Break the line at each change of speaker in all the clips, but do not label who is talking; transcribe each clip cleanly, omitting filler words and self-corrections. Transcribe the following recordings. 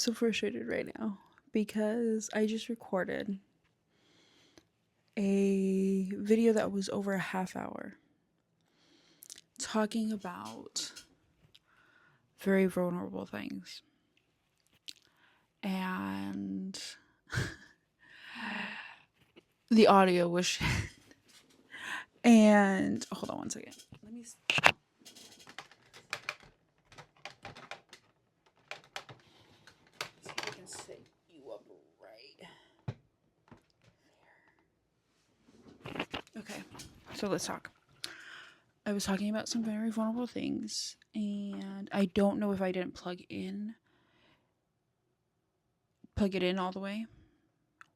so frustrated right now because I just recorded a video that was over a half hour talking about very vulnerable things. And the audio was shit. And hold on one second. Let me see if I can set you up right. Okay, so let's talk. I was talking about some very vulnerable things, and I don't know if I didn't plug it in all the way,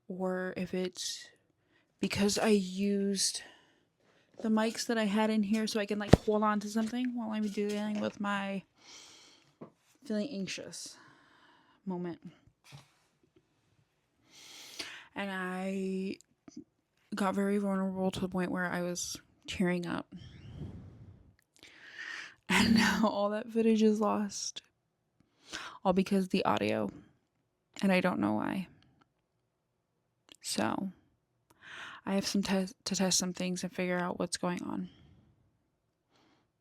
or if it's because I used the mics that I had in here so I can like hold on to something while I'm dealing with my feeling anxious moment. And I got very vulnerable to the point where I was tearing up. And now all that footage is lost. All because of the audio. And I don't know why. So I have to test some things and figure out what's going on.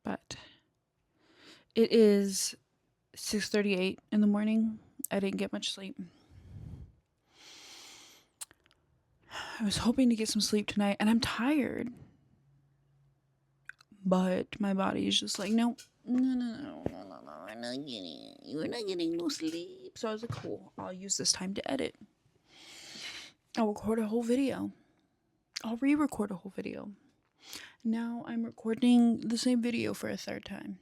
But it is 6:38 in the morning. I didn't get much sleep. I was hoping to get some sleep tonight, and I'm tired. But my body is just like, no, we're not getting no sleep. So I was like, cool, I'll use this time to edit. I'll record a whole video. I'll re-record a whole video. Now I'm recording the same video for a third time.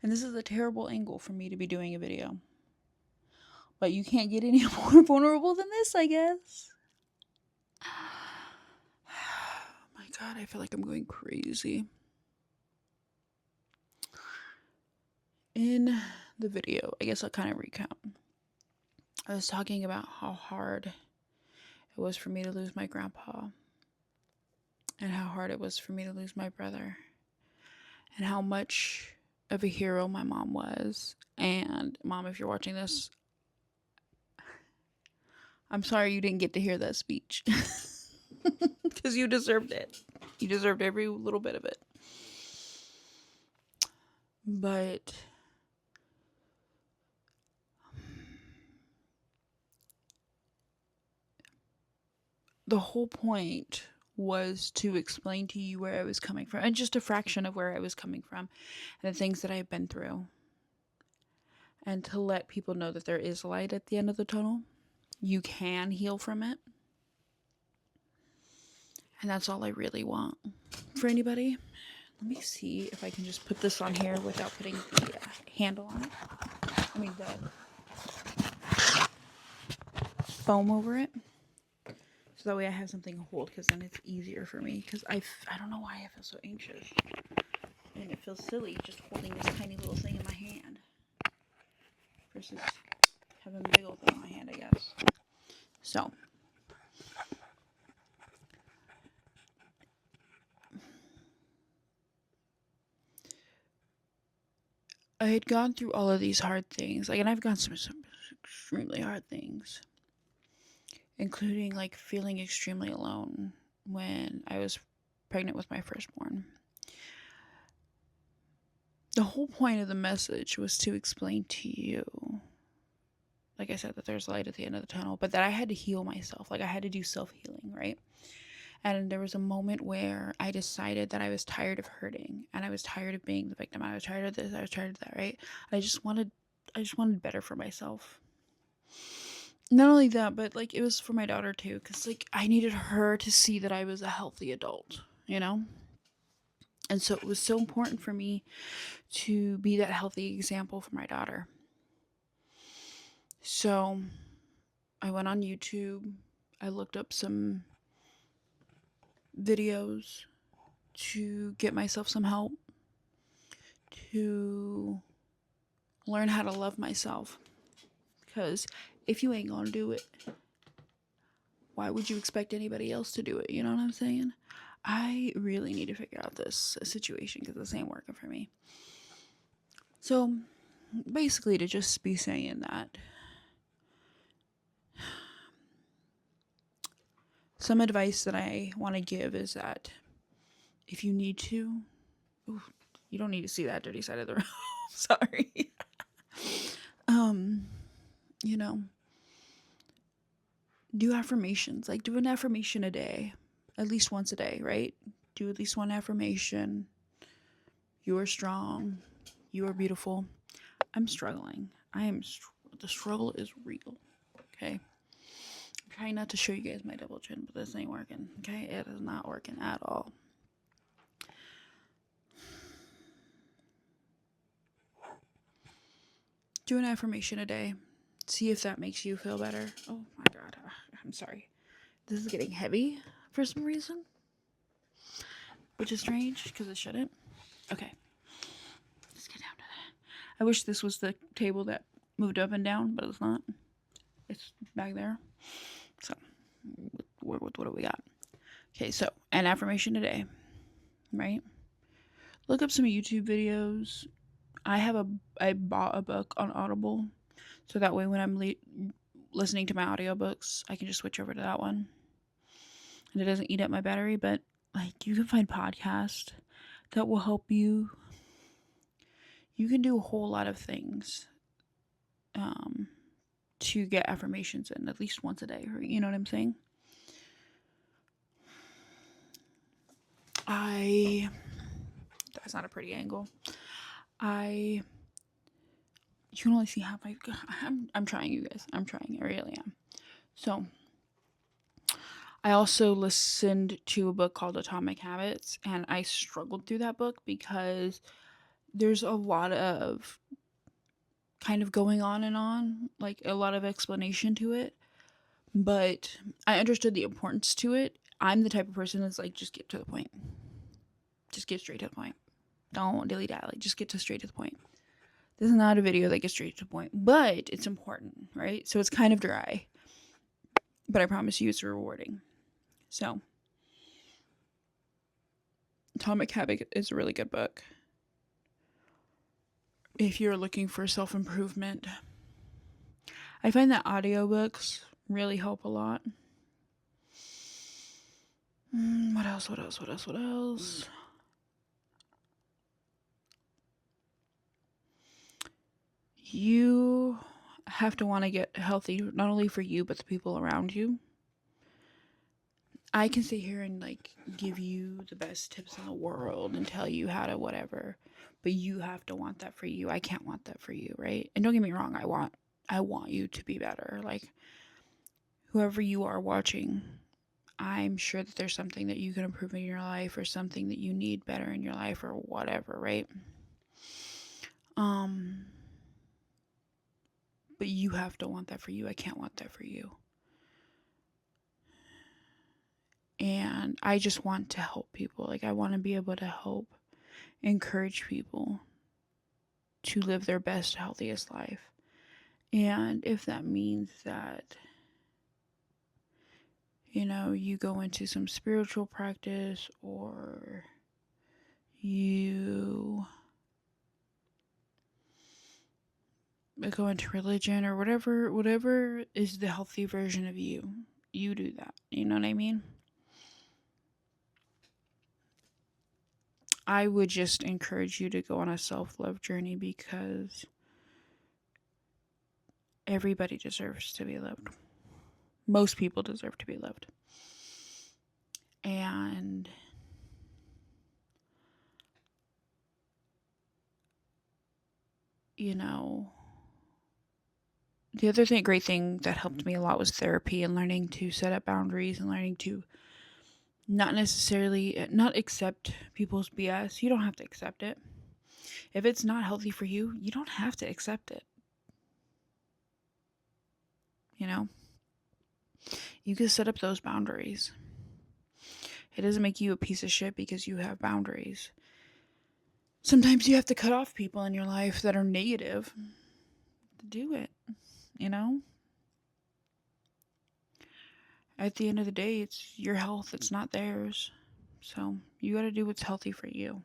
And this is a terrible angle for me to be doing a video. But you can't get any more vulnerable than this, I guess. My God, I feel like I'm going crazy. In the video, I guess I'll kind of recount. I was talking about how hard it was for me to lose my grandpa. And how hard it was for me to lose my brother. And how much of a hero my mom was. And Mom, if you're watching this, I'm sorry you didn't get to hear that speech. Because you deserved it. You deserved every little bit of it. But the whole point was to explain to you where I was coming from, and just a fraction of where I was coming from, and the things that I've been through, and to let people know that there is light at the end of the tunnel. You can heal from it, and that's all I really want for anybody. Let me see if I can just put this on here without putting the handle on it. I mean the foam over it. So that way I have something to hold, because then it's easier for me. Because I don't know why I feel so anxious. And it feels silly just holding this tiny little thing in my hand. Versus having a big old thing in my hand, I guess. So. I had gone through all of these hard things. And I've gone through some extremely hard things. Including, feeling extremely alone when I was pregnant with my firstborn. The whole point of the message was to explain to you, like I said, that there's light at the end of the tunnel, but that I had to heal myself. I had to do self-healing, right? And there was a moment where I decided that I was tired of hurting, and I was tired of being the victim. I was tired of this, I was tired of that, right? I just wanted better for myself. Not only that, but it was for my daughter too, because I needed her to see that I was a healthy adult, And so it was so important for me to be that healthy example for my daughter. So I went on YouTube. I looked up some videos to get myself some help, to learn how to love myself. Because if you ain't gonna do it, why would you expect anybody else to do it? You know what I'm saying? I really need to figure out this situation, because this ain't working for me. So basically to just be saying that some advice that I want to give is that if you need to, ooh, you don't need to see that dirty side of the room. Sorry. um, you know, do affirmations. Like, do an affirmation a day, at least once a day, right? Do at least one affirmation. You are strong. You are beautiful. I'm struggling. The struggle is real. Okay. I'm trying not to show you guys my double chin, but this ain't working. Okay. It is not working at all. Do an affirmation a day. See if that makes you feel better. Oh my God. I'm sorry. This is getting heavy for some reason, which is strange because it shouldn't. Okay. Let's get down to that. I wish this was the table that moved up and down, but it's not. It's back there. So, what do we got? Okay, so an affirmation a day, right? Look up some YouTube videos. I bought a book on Audible, so that way when I'm listening to my audiobooks, I can just switch over to that one, and it doesn't eat up my battery. But like, you can find podcasts that will help you. You can do a whole lot of things to get affirmations in at least once a day. You know what I'm saying? That's not a pretty angle. You can only see half my. I'm trying, you guys. I'm trying. I really am. So, I also listened to a book called Atomic Habits, and I struggled through that book because there's a lot of kind of going on and on, like a lot of explanation to it. But I understood the importance to it. I'm the type of person that's like, just get to the point. Just get straight to the point. Don't dilly-dally. Just get straight to the point. This is not a video that gets straight to the point, but it's important, right? So it's kind of dry, but I promise you it's rewarding. So, Atomic Habit is a really good book if you're looking for self-improvement. I find that audiobooks really help a lot. What else? You have to want to get healthy, not only for you, but the people around you. I can sit here and like give you the best tips in the world and tell you how to whatever, but you have to want that for you. I can't want that for you, right? And don't get me wrong, I want you to be better. Like, whoever you are watching, I'm sure that there's something that you can improve in your life, or something that you need better in your life, or whatever, right? But you have to want that for you. I can't want that for you. And I just want to help people. Like, I want to be able to help encourage people to live their best, healthiest life. And if that means that, you know, you go into some spiritual practice, or you go into religion, or whatever is the healthy version of you, you do that. You know what I mean? I would just encourage you to go on a self-love journey, because everybody deserves to be loved. Most people deserve to be loved. And you know, the other great thing that helped me a lot was therapy, and learning to set up boundaries, and learning to not accept people's BS. You don't have to accept it. If it's not healthy for you, you don't have to accept it. You know? You can set up those boundaries. It doesn't make you a piece of shit because you have boundaries. Sometimes you have to cut off people in your life that are negative. Do it, you know? At the end of the day, it's your health, it's not theirs. So, you gotta do what's healthy for you.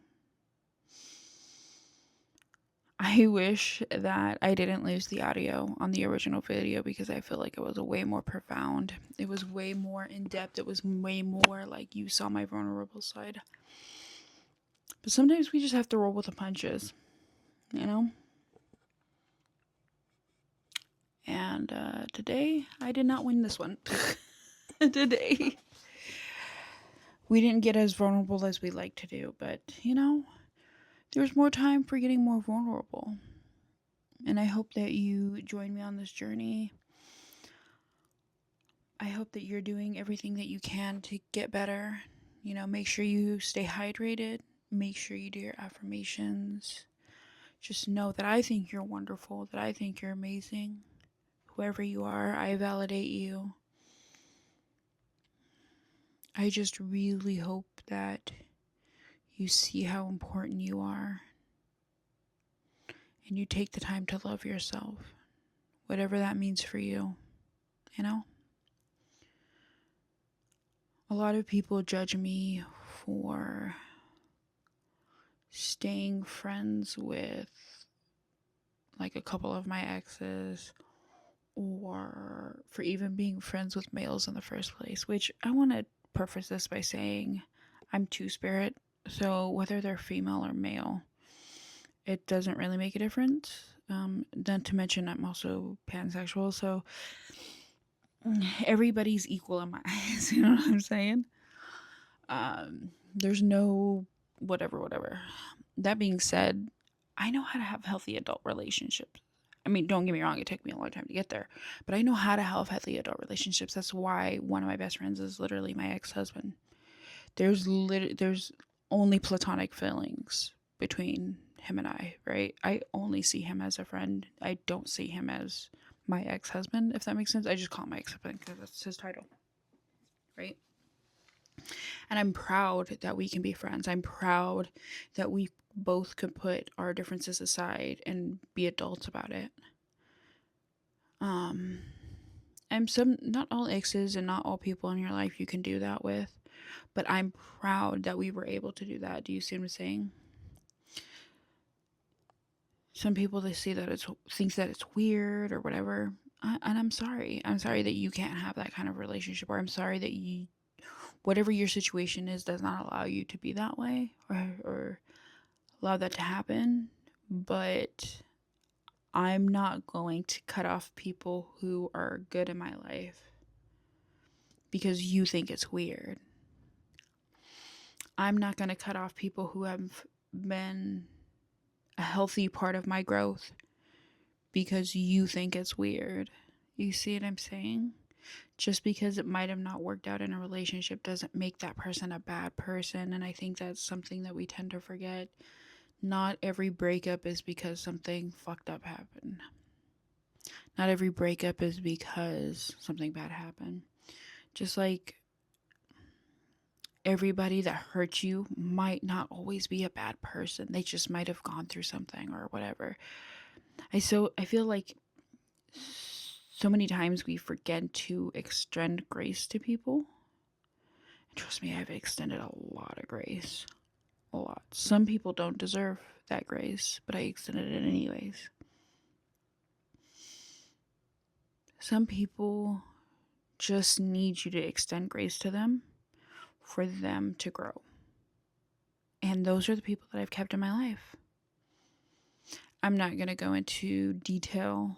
I wish that I didn't lose the audio on the original video because I feel like it was way more profound. It was way more in depth. It was way more like you saw my vulnerable side. But sometimes we just have to roll with the punches, you know? And today, I did not win this one. Today, we didn't get as vulnerable as we like to do, but you know, there's more time for getting more vulnerable. And I hope that you join me on this journey. I hope that you're doing everything that you can to get better. You know, make sure you stay hydrated. Make sure you do your affirmations. Just know that I think you're wonderful, that I think you're amazing. Whoever you are, I validate you. I just really hope that you see how important you are and you take the time to love yourself, whatever that means for you, you know? A lot of people judge me for staying friends with like a couple of my exes, or for even being friends with males in the first place, which I want to preface this by saying I'm two-spirit, so whether they're female or male, it doesn't really make a difference. Not to mention I'm also pansexual, so everybody's equal in my eyes, you know what I'm saying? There's no whatever. That being said, I know how to have healthy adult relationships. I mean, don't get me wrong, it took me a long time to get there, but I know how to have healthy adult relationships. That's why one of my best friends is literally my ex-husband. There's only platonic feelings between him and I, right? I only see him as a friend. I don't see him as my ex-husband, if that makes sense. I just call him my ex-husband because that's his title, right? And I'm proud that we can be friends. I'm proud that we both could put our differences aside and be adults about it. And not all exes and not all people in your life you can do that with, but I'm proud that we were able to do that. Do you see what I'm saying? Some people, they see that thinks that it's weird or whatever, and I'm sorry. I'm sorry that you can't have that kind of relationship, or I'm sorry that you, whatever your situation is, does not allow you to be that way or allow that to happen. But I'm not going to cut off people who are good in my life because you think it's weird. I'm not going to cut off people who have been a healthy part of my growth because you think it's weird. You see what I'm saying? Just because it might have not worked out in a relationship doesn't make that person a bad person. And I think that's something that we tend to forget. Not every breakup is because something fucked up happened. Not every breakup is because something bad happened. Just like everybody that hurt you might not always be a bad person. They just might have gone through something or whatever. I feel like so many times we forget to extend grace to people. And trust me, I've extended a lot of grace. A lot. Some people don't deserve that grace, but I extended it anyways. Some people just need you to extend grace to them for them to grow. And those are the people that I've kept in my life. I'm not going to go into detail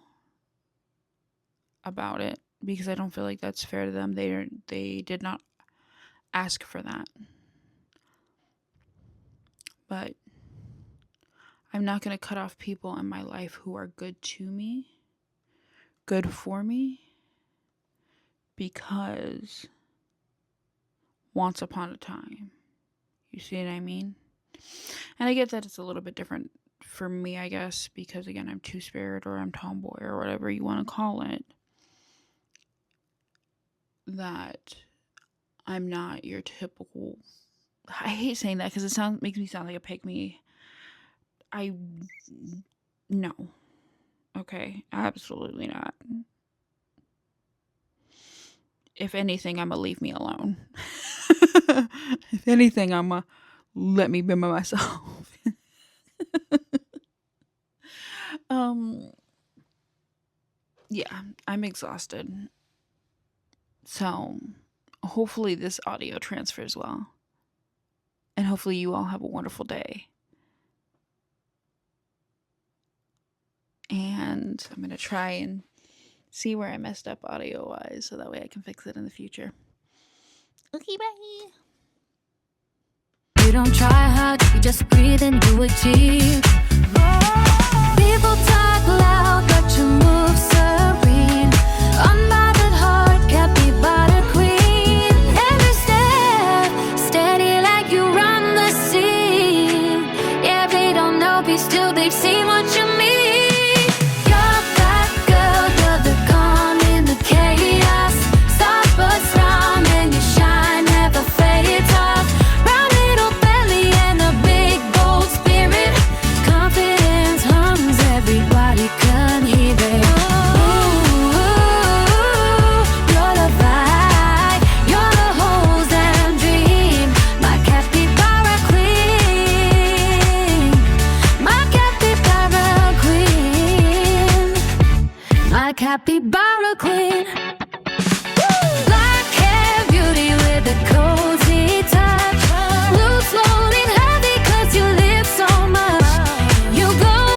about it because I don't feel like that's fair to them. They did not ask for that. But I'm not going to cut off people in my life who are good to me, good for me, because once upon a time. You see what I mean? And I get that it's a little bit different for me, I guess, because again, I'm two-spirit or I'm tomboy or whatever you want to call it. That I'm not your typical... I hate saying that because it makes me sound like a pick-me. No. Okay, absolutely not. If anything, I'ma leave me alone. If anything, I'ma let me be by myself. Um, yeah, I'm exhausted. So hopefully this audio transfers well. And hopefully you all have a wonderful day. And I'm going to try and see where I messed up audio-wise so that way I can fix it in the future. Okay, bye.
You don't try hard, you just breathe and you achieve. People talk loud, but you move serene. Unbothered heart, capybara queen. Every step, steady like you run the sea. Yeah, they don't know, be still, they've seen what you mean. You're that girl, you're the calm in the chaos. Soft but strong and you shine, never fades off. Round little belly and a big bold spirit. Confidence hums, everybody can hear it. Ooh, you're the vibe, you're the hopes and dream. My capybara queen, my capybara queen, my capybara queen.